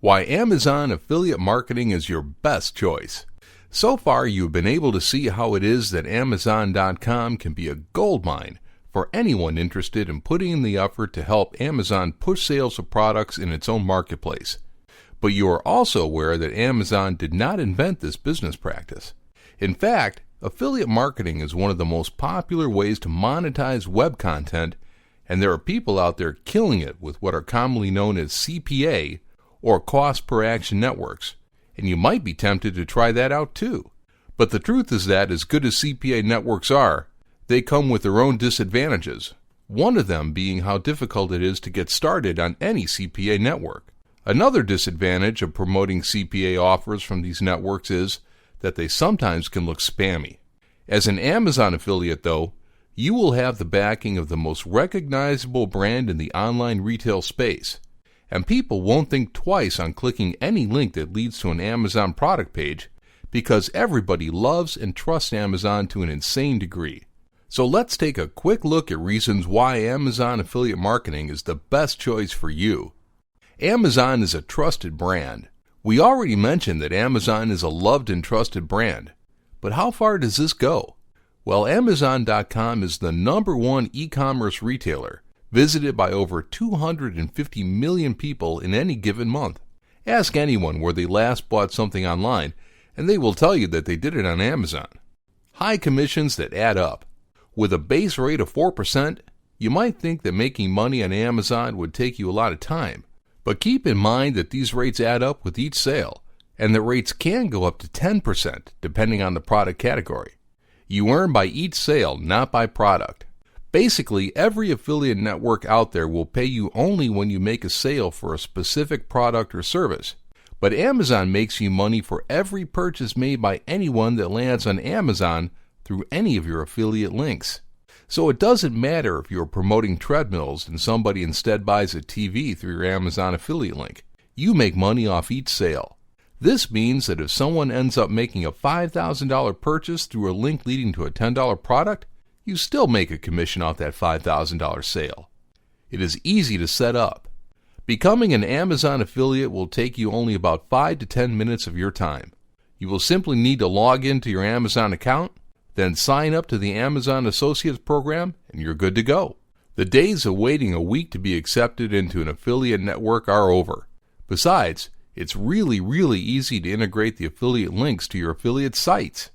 Why Amazon affiliate marketing is your best choice. So far, you've been able to see how it is that Amazon.com can be a goldmine for anyone interested in putting in the effort to help Amazon push sales of products in its own marketplace. But you are also aware that Amazon did not invent this business practice. In fact, affiliate marketing is one of the most popular ways to monetize web content, and there are people out there killing it with what are commonly known as CPA, or cost per action networks, and you might be tempted to try that out too. But the truth is that as good as CPA networks are, they come with their own disadvantages, one of them being how difficult it is to get started on any CPA network. Another disadvantage of promoting CPA offers from these networks is that they sometimes can look spammy. As an Amazon affiliate, though, you will have the backing of the most recognizable brand in the online retail space, and people won't think twice on clicking any link that leads to an Amazon product page because everybody loves and trusts Amazon to an insane degree. So let's take a quick look at reasons why Amazon affiliate marketing is the best choice for you. Amazon is a trusted brand. We already mentioned that Amazon is a loved and trusted brand. But how far does this go? Well, Amazon.com is the #1 e-commerce retailer, visited by over 250 million people in any given month. Ask anyone where they last bought something online, and they will tell you that they did it on Amazon. High commissions that add up. With a base rate of 4%, you might think that making money on Amazon would take you a lot of time. But keep in mind that these rates add up with each sale, and the rates can go up to 10% depending on the product category. You earn by each sale, not by product. Basically, every affiliate network out there will pay you only when you make a sale for a specific product or service. But Amazon makes you money for every purchase made by anyone that lands on Amazon through any of your affiliate links. So it doesn't matter if you're promoting treadmills and somebody instead buys a TV through your Amazon affiliate link. You make money off each sale. This means that if someone ends up making a $5,000 purchase through a link leading to a $10 product, you still make a commission off that $5,000 sale. It is easy to set up. Becoming an Amazon affiliate will take you only about 5 to 10 minutes of your time. You will simply need to log into your Amazon account, then sign up to the Amazon Associates program, and you're good to go. The days of waiting a week to be accepted into an affiliate network are over. Besides, it's really easy to integrate the affiliate links to your affiliate sites.